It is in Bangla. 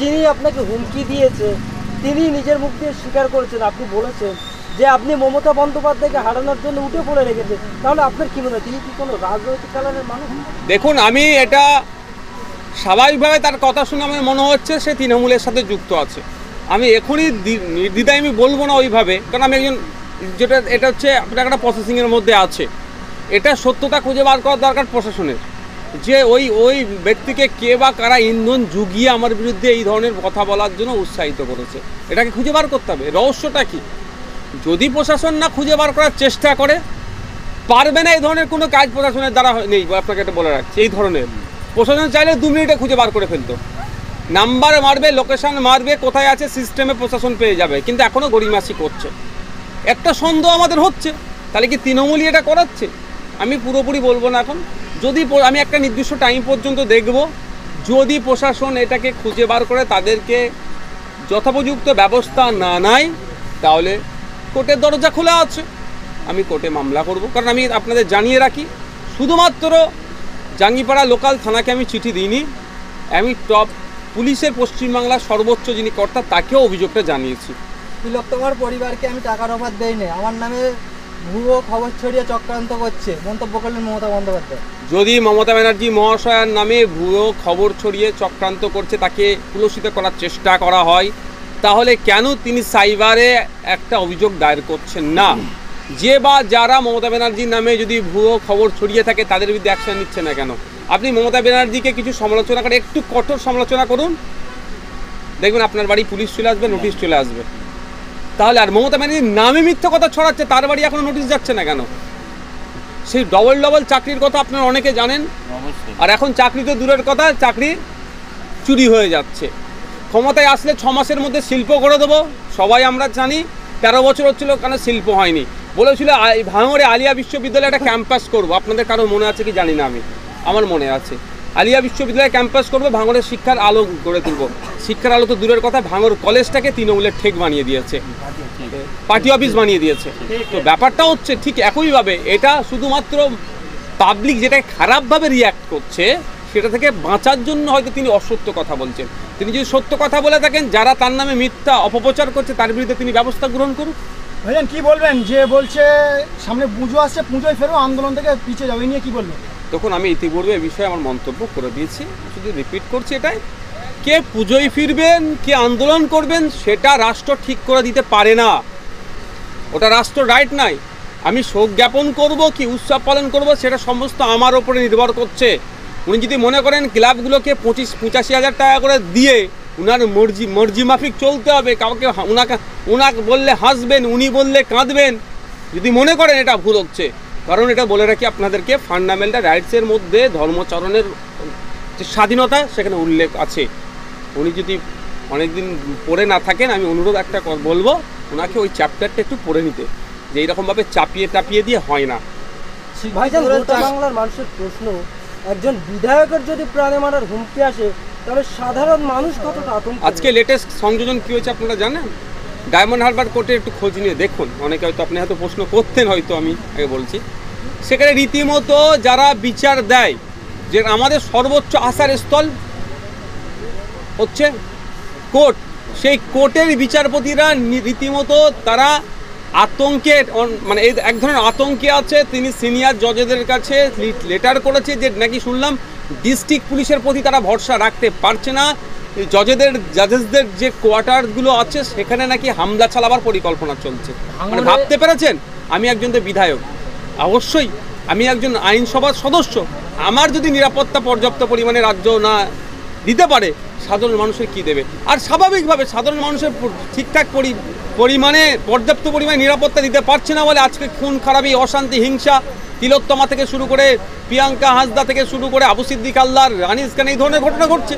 যিনি আপনাকে হুমকি দিয়েছে তিনি নিজের মুখ দিয়ে স্বীকার করেছেন, আপনি বলেছেন যে আপনি মমতা বন্দ্যোপাধ্যায়কে হারানোর জন্য উঠে পড়ে রেখেছেন। তাহলে আপনার কি মনে হয় তিনি কি কোনো রাজনৈতিক কারণের মানুষ? দেখুন, আমি এটা স্বাভাবিকভাবে তার কথা শুনে আমার মনে হচ্ছে সে তৃণমূলের সাথে যুক্ত আছে। আমি এখনই নির্দ্বিধায় আমি বলবো না ওইভাবে, কারণ আমি একজন যেটা এটা হচ্ছে আপনার একটা প্রসেসিংয়ের মধ্যে আছে। এটা সত্যতা খুঁজে বার করার দরকার প্রশাসনের, যে ওই ব্যক্তিকে কে বা কারা ইন্ধন জুগিয়ে আমার বিরুদ্ধে এই ধরনের কথা বলার জন্য উৎসাহিত করেছে। এটাকে খুঁজে বার করতে হবে, রহস্যটা কী। যদি প্রশাসন না খুঁজে বার করার চেষ্টা করে, পারবে না এই ধরনের কোনো কাজ প্রশাসনের দ্বারা নেই। আপনাকে এটা বলে রাখছি, এই ধরনের প্রশাসন চাইলে 2 মিনিটে খুঁজে বার করে ফেলতো। নাম্বার মারবে, লোকেশান মারবে, কোথায় আছে সিস্টেমে প্রশাসন পেয়ে যাবে, কিন্তু এখনও গড়িমাসি করছে। একটা সন্দেহ আমাদের হচ্ছে, তাহলে কি তৃণমূলই এটা করাচ্ছে? আমি পুরোপুরি বলবো না এখন। যদি আমি একটা নির্দিষ্ট টাইম পর্যন্ত দেখব, যদি প্রশাসন এটাকে খুঁজে বার করে তাদেরকে যথোপযুক্ত ব্যবস্থা না নেয়, তাহলে কোর্টের দরজা খোলা আছে, আমি কোর্টে মামলা করব। কারণ আমি আপনাদের জানিয়ে রাখি, শুধুমাত্র জাঙ্গিপাড়া লোকাল থানাকে আমি চিঠি দিইনি, আমি টপ পুলিশের পশ্চিমবাংলার সর্বোচ্চ যিনি কর্তা তাকেও অভিযোগটা জানিয়েছি। তিলোত্তমার পরিবারকে আমি টাকার অফার দেইনি, আমার নামে ভুয়ো খবর ছড়িয়ে চক্রান্ত করছে, মন্তব্য করলেন মমতা বন্দ্যোপাধ্যায়। যদি মমতা ব্যানার্জি মহাশয়ের নামে ভুয়ো খবর ছড়িয়ে চক্রান্ত করছে, তাকে কুলসিত করার চেষ্টা করা হয়, তাহলে কেন তিনি সাইবারে একটা অভিযোগ দায়ের করছেন না? যে বা যারা মমতা ব্যানার্জির নামে যদি ভুয়ো খবর ছড়িয়ে থাকে তাদের বিরুদ্ধে অ্যাকশন নিচ্ছে না কেন? আপনি মমতা ব্যানার্জিকে কিছু সমালোচনা করে একটু কঠোর সমালোচনা করুন, দেখবেন আপনার বাড়ি পুলিশ চলে আসবে, নোটিশ চলে আসবে। তাহলে আর মমতা ব্যানার্জির নামে মিথ্যা কথা ছড়াচ্ছে, তার বাড়ি এখনো নোটিশ যাচ্ছে না কেন? সেই ডবল চাকরির কথা আপনারা অনেকে জানেন, আর এখন চাকরি তো দূরের কথা, চাকরি চুরি হয়ে যাচ্ছে। ক্ষমতায় আসলে 6 মাসের মধ্যে শিল্প করে দেবো, সবাই আমরা জানি। 13 বছর হচ্ছিল, কেন শিল্প হয়নি। বলেছিল ভাঙড়ে আলিয়া বিশ্ববিদ্যালয়ে একটা ক্যাম্পাস করবো, আপনাদের কারো মনে আছে কি জানি না, আমার মনে আছে। আলিয়া বিশ্ববিদ্যালয়ে ক্যাম্পাস করবো, ভাঙড়ের শিক্ষার আলো গড়ে তুলবো। শিক্ষার আলো তো দূরের কথা, ভাঙড় কলেজটাকে তৃণমূলের ঠেক বানিয়ে দিয়েছে, পার্টি অফিস বানিয়ে দিয়েছে। তো ব্যাপারটা হচ্ছে ঠিক একইভাবে, এটা শুধুমাত্র পাবলিক যেটা খারাপভাবে রিয়্যাক্ট করছে, সেটা থেকে বাঁচার জন্য হয়তো তিনি অসত্য কথা বলছেন। তিনি যদি সত্য কথা বলে থাকেন, যারা তার নামে মিথ্যা অপপ্রচার করছে তার বিরুদ্ধে তিনি ব্যবস্থা গ্রহণ করুন। ভাইজান কি বলবেন, যে বলছে সামনে পুজো আসছে, পুজোয় ফেরো আন্দোলন থেকে পিছিয়ে যাবে, নিয়ে কি বলবেন? তখন আমি ইতিপূর্বে এই বিষয়ে আমার মন্তব্য করে দিয়েছি, শুধু রিপিট করছি এটাই, কে পুজোয় ফিরবেন, কে আন্দোলন করবেন, সেটা রাষ্ট্র ঠিক করে দিতে পারে না, ওটা রাষ্ট্র রাইট নাই। আমি শোক জ্ঞাপন করব কি উৎসব পালন করব, সেটা সমস্ত আমার ওপরে নির্ভর করছে। উনি যদি মনে করেন ক্লাবগুলোকে 85 হাজার টাকা করে দিয়ে উনার মর্জি মাফিক চলতে হবে, কাউকে উনাকে বললে হাসবেন, উনি বললে কাঁদবেন, যদি মনে করেন এটা ভুল হচ্ছে। কারণ এটা বলে রাখি আপনাদেরকে, ফান্ডামেন্টাল রাইটসের মধ্যে ধর্মচরণের যে স্বাধীনতা সেখানে উল্লেখ আছে। উনি যদি অনেকদিন পড়ে না থাকেন, আমি অনুরোধ একটা বলবো ওনাকে ওই চ্যাপ্টারটা একটু পড়ে নিতে, যে এইরকমভাবে চাপিয়ে দিয়ে হয় না। ভাইজান, গোটা বাংলার মানুষের প্রশ্ন, একজন বিধায়কের যদি প্রাণে মারার হুমকি আসে, তাহলে সাধারণ মানুষ কতটা আতঙ্ক? আজকে লেটেস্ট সংযোজন কী হয়েছে আপনারা জানেন? ডায়মন্ড হারবার কোর্টে একটু খোঁজ নিয়ে দেখুন, অনেকে হয়তো আপনি হয়তো প্রশ্ন করতেন, হয়তো আমি আগে বলছি, সেখানে রীতিমতো যারা বিচার দেয়, যে আমাদের সর্বোচ্চ আশার স্থল হচ্ছে কোর্ট, সেই কোর্টের বিচারপতিরা রীতিমতো তারা আতঙ্কে, মানে এই এক ধরনের আতঙ্কে আছে। তিনি সিনিয়র জজেদের কাছে লেটার করেছে যে নাকি শুনলাম ডিস্ট্রিক্ট পুলিশের প্রতি তারা ভরসা রাখতে পারছে না, জাজেসদের যে কোয়ার্টারগুলো আছে সেখানে নাকি হামলা চালাবার পরিকল্পনা চলছে। মানে ভাবতে পেরেছেন, আমি একজন বিধায়ক, অবশ্যই আমি একজন আইনসভার সদস্য, আমার যদি নিরাপত্তা পর্যাপ্ত পরিমাণে রাজ্য না দিতে পারে, সাধারণ মানুষের কি দেবে? আর স্বাভাবিকভাবে সাধারণ মানুষের ঠিকঠাক পরিমাণে পর্যাপ্ত পরিমাণে নিরাপত্তা দিতে পারছে না বলে আজকে খুন খারাপি, অশান্তি, হিংসা, তিলোত্তমা থেকে শুরু করে প্রিয়াঙ্কা হাসদা থেকে শুরু করে আবু সিদ্দিক আল্লাহর, রানিস খান, এই ধরনের ঘটনা ঘটছে।